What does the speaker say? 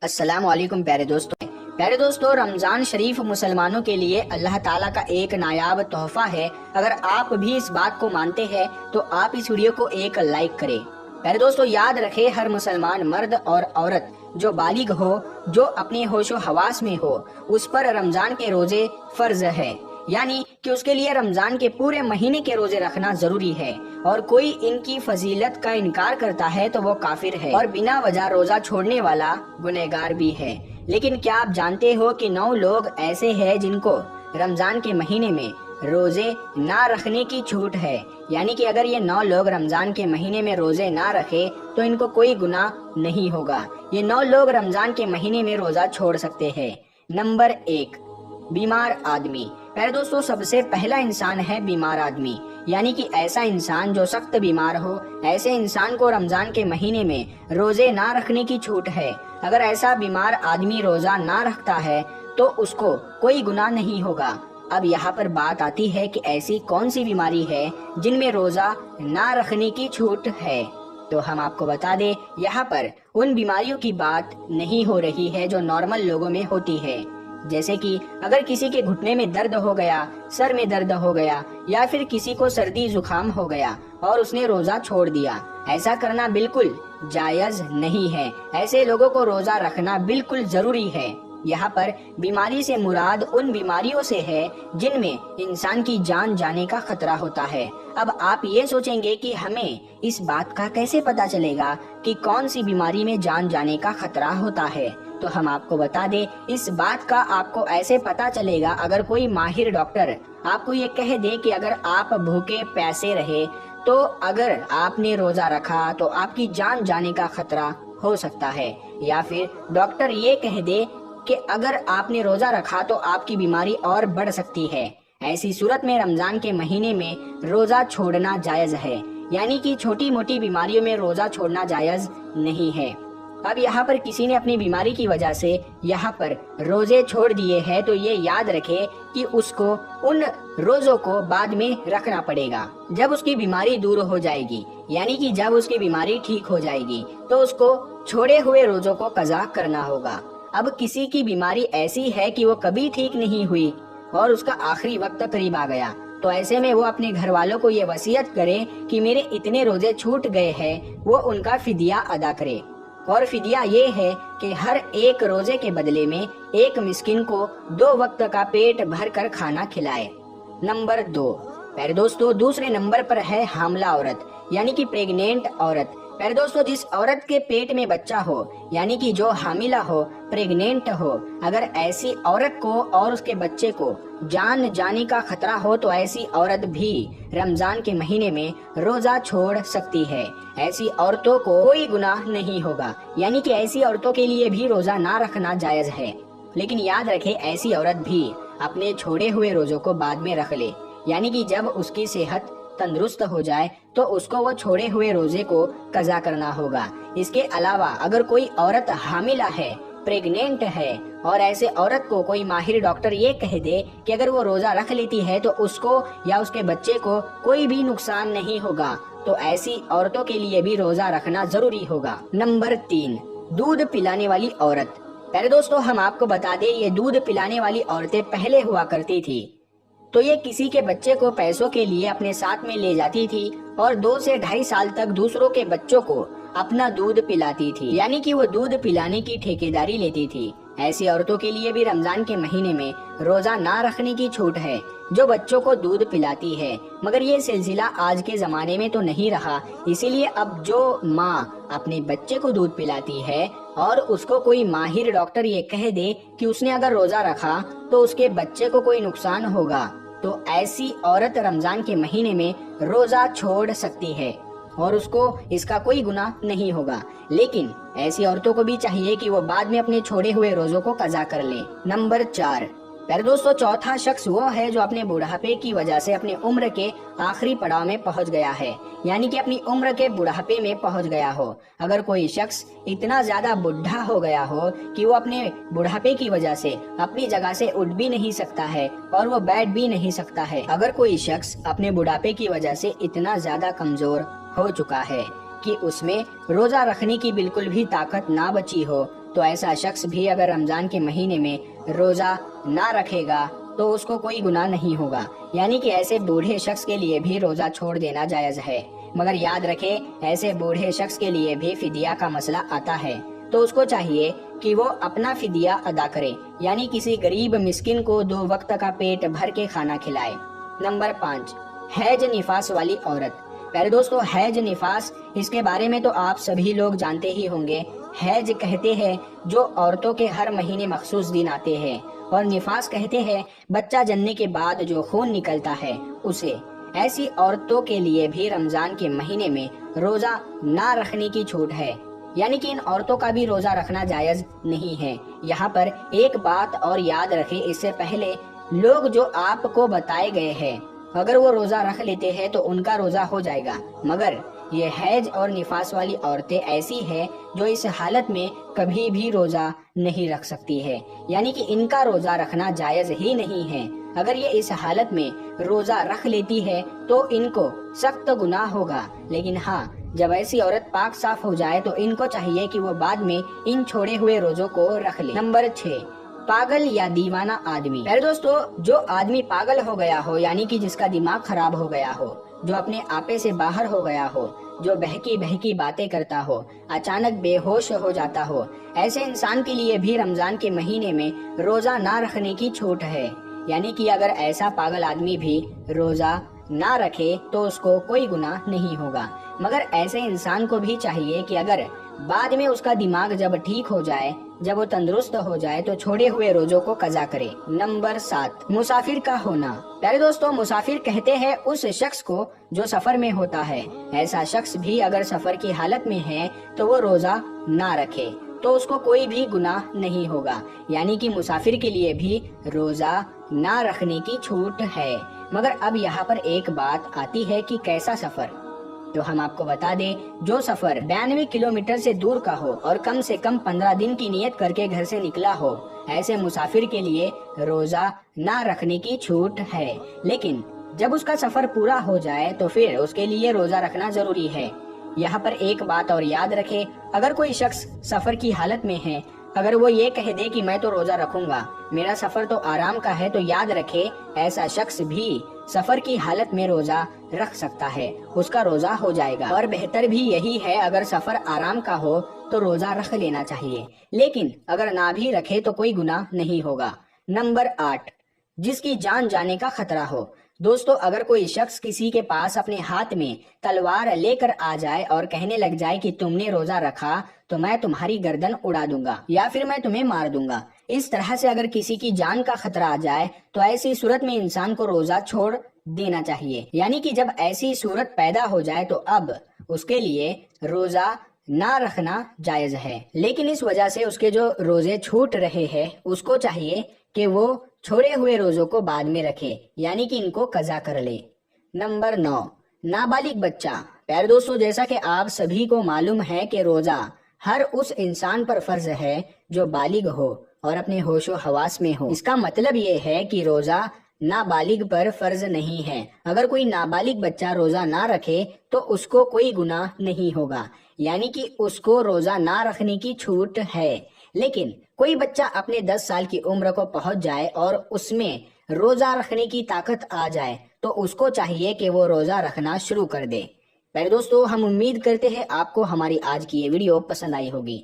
السلام علیکم پیارے دوستوں، رمضان شریف مسلمانوں کے لیے اللہ تعالیٰ کا ایک نایاب تحفہ ہے۔ اگر آپ بھی اس بات کو مانتے ہیں تو آپ اس ویڈیو کو ایک لائک کریں۔ پیارے دوستوں، یاد رکھے ہر مسلمان مرد اور عورت جو بالغ ہو، جو اپنے ہوش و حواس میں ہو، اس پر رمضان کے روزے فرض ہے، یعنی کہ اس کے لیے رمضان کے پورے مہینے کے روزے رکھنا ضروری ہے، اور کوئی ان کی فضیلت کا انکار کرتا ہے تو وہ کافر ہے اور بنا وجہ روزہ چھوڑنے والا گنہگار بھی ہے۔ لیکن کیا آپ جانتے ہو کہ 9 لوگ ایسے ہیں جن کو رمضان کے مہینے میں روزے نہ رکھنے کی چھوٹ ہے، یعنی کہ اگر یہ 9 لوگ رمضان کے مہینے میں روزے نہ رکھے تو ان کو کوئی گناہ نہیں ہوگا۔ یہ 9 لوگ رمضان کے مہینے میں روزہ چھوڑ سکتے ہیں۔ نمبر 1، بیمار آدمی۔ پہلے دوستو، سب سے پہلا انسان ہے بیمار آدمی، یعنی کہ ایسا انسان جو سخت بیمار ہو۔ ایسے انسان کو رمضان کے مہینے میں روزے نہ رکھنے کی چھوٹ ہے۔ اگر ایسا بیمار آدمی روزہ نہ رکھتا ہے تو اس کو کوئی گناہ نہیں ہوگا۔ اب یہاں پر بات آتی ہے کہ ایسی کون سی بیماری ہے جن میں روزہ نہ رکھنے کی چھوٹ ہے، تو ہم آپ کو بتا دیں، یہاں پر ان بیماریوں کی بات نہیں ہو رہی ہے جو نارمل لوگوں میں ہوتی ہے، جیسے کہ اگر کسی کے گھٹنے میں درد ہو گیا، سر میں درد ہو گیا، یا پھر کسی کو سردی زکام ہو گیا اور اس نے روزہ چھوڑ دیا۔ ایسا کرنا بالکل جائز نہیں ہے۔ ایسے لوگوں کو روزہ رکھنا بالکل ضروری ہے۔ یہاں پر بیماری سے مراد ان بیماریوں سے ہے جن میں انسان کی جان جانے کا خطرہ ہوتا ہے۔ اب آپ یہ سوچیں گے کہ ہمیں اس بات کا کیسے پتا چلے گا کہ کون سی بیماری میں جان جانے کا خطرہ ہوتا ہے، تو ہم آپ کو بتا دیں، اس بات کا آپ کو ایسے پتا چلے گا اگر کوئی ماہر ڈاکٹر آپ کو یہ کہہ دے کہ اگر آپ بھوکے پیاسے رہے تو اگر آپ نے روزہ رکھا تو آپ کی جان جانے کا خطرہ ہو سکتا ہے، یا پھر ڈاکٹر یہ کہہ دے کہ اگر آپ نے روزہ رکھا تو آپ کی بیماری اور بڑھ سکتی ہے۔ ایسی صورت میں رمضان کے مہینے میں روزہ چھوڑنا جائز ہے، یعنی کہ چھوٹی موٹی بیماریوں میں روزہ چھوڑنا جائز نہیں ہے۔ اب یہاں پر کسی نے اپنی بیماری کی وجہ سے یہاں پر روزے چھوڑ دیے ہیں تو یہ یاد رکھے کہ اس کو ان روزوں کو بعد میں رکھنا پڑے گا جب اس کی بیماری دور ہو جائے گی، یعنی کہ جب اس کی بیماری ٹھیک ہو جائے گی تو اس کو چھوڑے ہوئے روزوں کو قضا کرنا ہوگا۔ اب کسی کی بیماری ایسی ہے کہ وہ کبھی ٹھیک نہیں ہوئی اور اس کا آخری وقت قریب آ گیا، تو ایسے میں وہ اپنے گھر والوں کو یہ وصیت کرے کہ میرے اتنے روزے چھوٹ گئے ہیں، وہ ان کا فدیہ ادا کرے، اور فدیہ یہ ہے کہ ہر ایک روزے کے بدلے میں ایک مسکین کو 2 وقت کا پیٹ بھر کر کھانا کھلائے۔ نمبر 2، پیارے دوستو، دوسرے نمبر پر ہے حاملہ عورت، یعنی کہ پریگنینٹ عورت۔ پیارے دوستو، جس عورت کے پیٹ میں بچہ ہو، یعنی کہ جو حاملہ ہو، پریگنینٹ ہو، اگر ایسی عورت کو اور اس کے بچے کو جان جانے کا خطرہ ہو تو ایسی عورت بھی رمضان کے مہینے میں روزہ چھوڑ سکتی ہے۔ ایسی عورتوں کو کوئی گناہ نہیں ہوگا، یعنی کہ ایسی عورتوں کے لیے بھی روزہ نہ رکھنا جائز ہے۔ لیکن یاد رکھے ایسی عورت بھی اپنے چھوڑے ہوئے روزوں کو بعد میں رکھ لے، یعنی کہ جب اس کی صحت تندرست ہو جائے تو اس کو وہ چھوڑے ہوئے روزے کو قضا کرنا ہوگا۔ اس کے علاوہ اگر کوئی عورت حاملہ ہے، پریگنینٹ ہے، اور ایسے عورت کو کوئی ماہر ڈاکٹر یہ کہہ دے کہ اگر وہ روزہ رکھ لیتی ہے تو اس کو یا اس کے بچے کو کوئی بھی نقصان نہیں ہوگا، تو ایسی عورتوں کے لیے بھی روزہ رکھنا ضروری ہوگا۔ نمبر 3، دودھ پلانے والی عورت۔ پہلے دوستو، ہم آپ کو بتا دیں، یہ دودھ پلانے والی عورتیں پہلے ہوا کرتی تھی، تو یہ کسی کے بچے کو پیسوں کے لیے اپنے ساتھ میں لے جاتی تھی اور 2 سے 2.5 سال تک دوسروں کے بچوں کو اپنا دودھ پلاتی تھی، یعنی کہ وہ دودھ پلانے کی ٹھیکیداری لیتی تھی۔ ایسی عورتوں کے لیے بھی رمضان کے مہینے میں روزہ نہ رکھنے کی چھوٹ ہے جو بچوں کو دودھ پلاتی ہے، مگر یہ سلسلہ آج کے زمانے میں تو نہیں رہا، اسی لیے اب جو ماں اپنے بچے کو دودھ پلاتی ہے اور اس کو کوئی ماہر ڈاکٹر یہ کہہ دے کہ اس نے اگر روزہ رکھا تو اس کے بچے کو کوئی نقصان ہوگا، تو ایسی عورت رمضان کے مہینے میں روزہ چھوڑ سکتی ہے اور اس کو اس کا کوئی گناہ نہیں ہوگا۔ لیکن ایسی عورتوں کو بھی چاہیے کہ وہ بعد میں اپنے چھوڑے ہوئے روزوں کو قضا کر لیں۔ نمبر 4، پیارے دوستو، چوتھا شخص وہ ہے جو اپنے بڑھاپے کی وجہ سے اپنے عمر کے آخری پڑاؤ میں پہنچ گیا ہے، یعنی کہ اپنی عمر کے بڑھاپے میں پہنچ گیا ہو۔ اگر کوئی شخص اتنا زیادہ بوڑھا ہو گیا ہو کہ وہ اپنے بڑھاپے کی وجہ سے اپنی جگہ سے اٹھ بھی نہیں سکتا ہے اور وہ بیٹھ بھی نہیں سکتا ہے، اگر کوئی شخص اپنے بڑھاپے کی وجہ سے اتنا زیادہ کمزور ہو چکا ہے کہ اس میں روزہ رکھنے کی بالکل بھی طاقت نہ بچی ہو، تو ایسا شخص بھی اگر رمضان کے مہینے میں روزہ نہ رکھے گا تو اس کو کوئی گناہ نہیں ہوگا، یعنی کہ ایسے بوڑھے شخص کے لیے بھی روزہ چھوڑ دینا جائز ہے۔ مگر یاد رکھے ایسے بوڑھے شخص کے لیے بھی فدیہ کا مسئلہ آتا ہے، تو اس کو چاہیے کہ وہ اپنا فدیہ ادا کرے، یعنی کسی غریب مسکین کو 2 وقت کا پیٹ بھر کے کھانا کھلائے۔ نمبر 5، حیض نفاس والی عورت۔ پیارے دوستو، حیض نفاس، اس کے بارے میں تو آپ سبھی لوگ جانتے ہی ہوں گے۔ حیض کہتے ہیں جو عورتوں کے ہر مہینے مخصوص دن آتے ہیں، اور نفاس کہتے ہیں بچہ جننے کے بعد جو خون نکلتا ہے اسے۔ ایسی عورتوں کے لیے بھی رمضان کے مہینے میں روزہ نہ رکھنے کی چھوٹ ہے، یعنی کہ ان عورتوں کا بھی روزہ رکھنا جائز نہیں ہے۔ یہاں پر ایک بات اور یاد رکھیں، اس سے پہلے لوگ جو آپ کو بتائے گئے ہیں اگر وہ روزہ رکھ لیتے ہیں تو ان کا روزہ ہو جائے گا، مگر یہ حیض اور نفاس والی عورتیں ایسی ہیں جو اس حالت میں کبھی بھی روزہ نہیں رکھ سکتی ہے، یعنی کہ ان کا روزہ رکھنا جائز ہی نہیں ہے۔ اگر یہ اس حالت میں روزہ رکھ لیتی ہے تو ان کو سخت گناہ ہوگا، لیکن ہاں جب ایسی عورت پاک صاف ہو جائے تو ان کو چاہیے کہ وہ بعد میں ان چھوڑے ہوئے روزوں کو رکھ لے۔ نمبر 6، پاگل یا دیوانہ آدمی۔ میرے دوستو، جو آدمی پاگل ہو گیا ہو، یعنی کہ جس کا دماغ خراب ہو گیا ہو، جو اپنے آپے سے باہر ہو گیا ہو، جو بہکی بہکی باتیں کرتا ہو، اچانک بے ہوش ہو جاتا ہو، ایسے انسان کے لیے بھی رمضان کے مہینے میں روزہ نہ رکھنے کی چھوٹ ہے، یعنی کہ اگر ایسا پاگل آدمی بھی روزہ نہ رکھے تو اس کو کوئی گناہ نہیں ہوگا، مگر ایسے انسان کو بھی چاہیے کہ اگر بعد میں اس کا دماغ جب ٹھیک ہو جائے، جب وہ تندرست ہو جائے تو چھوڑے ہوئے روزوں کو قضا کرے۔ نمبر 7، مسافر کا ہونا۔ پیارے دوستو، مسافر کہتے ہیں اس شخص کو جو سفر میں ہوتا ہے۔ ایسا شخص بھی اگر سفر کی حالت میں ہے تو وہ روزہ نہ رکھے تو اس کو کوئی بھی گناہ نہیں ہوگا، یعنی کہ مسافر کے لیے بھی روزہ نہ رکھنے کی چھوٹ ہے۔ مگر اب یہاں پر ایک بات آتی ہے کہ کیسا سفر؟ تو ہم آپ کو بتا دیں، جو سفر 92 کلومیٹر سے دور کا ہو اور کم سے کم 15 دن کی نیت کر کے گھر سے نکلا ہو، ایسے مسافر کے لیے روزہ نہ رکھنے کی چھوٹ ہے، لیکن جب اس کا سفر پورا ہو جائے تو پھر اس کے لیے روزہ رکھنا ضروری ہے۔ یہاں پر ایک بات اور یاد رکھے، اگر کوئی شخص سفر کی حالت میں ہے، اگر وہ یہ کہہ دے کہ میں تو روزہ رکھوں گا، میرا سفر تو آرام کا ہے، تو یاد رکھے ایسا شخص بھی سفر کی حالت میں روزہ رکھ سکتا ہے، اس کا روزہ ہو جائے گا۔ اور بہتر بھی یہی ہے، اگر سفر آرام کا ہو تو روزہ رکھ لینا چاہیے، لیکن اگر نہ بھی رکھے تو کوئی گناہ نہیں ہوگا۔ نمبر 8، جس کی جان جانے کا خطرہ ہو۔ دوستو، اگر کوئی شخص کسی کے پاس اپنے ہاتھ میں تلوار لے کر آ جائے اور کہنے لگ جائے کہ تم نے روزہ رکھا تو میں تمہاری گردن اڑا دوں گا یا پھر میں تمہیں مار دوں گا، اس طرح سے اگر کسی کی جان کا خطرہ آ جائے تو ایسی صورت میں انسان کو روزہ چھوڑ دینا چاہیے، یعنی کہ جب ایسی صورت پیدا ہو جائے تو اب اس کے لیے روزہ نہ رکھنا جائز ہے، لیکن اس وجہ سے اس کے جو روزے چھوٹ رہے ہیں اس کو چاہیے کہ وہ چھوڑے ہوئے روزوں کو بعد میں رکھے، یعنی کہ ان کو قضا کر لے۔ نمبر 9، نابالغ بچہ۔ پیارے دوستو، جیسا کہ آپ سبھی کو معلوم ہے کہ روزہ ہر اس انسان پر فرض ہے جو بالغ ہو اور اپنے ہوش و حواس میں ہو۔ اس کا مطلب یہ ہے کہ روزہ نابالغ پر فرض نہیں ہے۔ اگر کوئی نابالغ بچہ روزہ نہ رکھے تو اس کو کوئی گناہ نہیں ہوگا، یعنی کہ اس کو روزہ نہ رکھنے کی چھوٹ ہے، لیکن کوئی بچہ اپنے 10 سال کی عمر کو پہنچ جائے اور اس میں روزہ رکھنے کی طاقت آ جائے تو اس کو چاہیے کہ وہ روزہ رکھنا شروع کر دے۔ پیارے دوستو، ہم امید کرتے ہیں آپ کو ہماری آج کی یہ ویڈیو پسند آئی ہوگی۔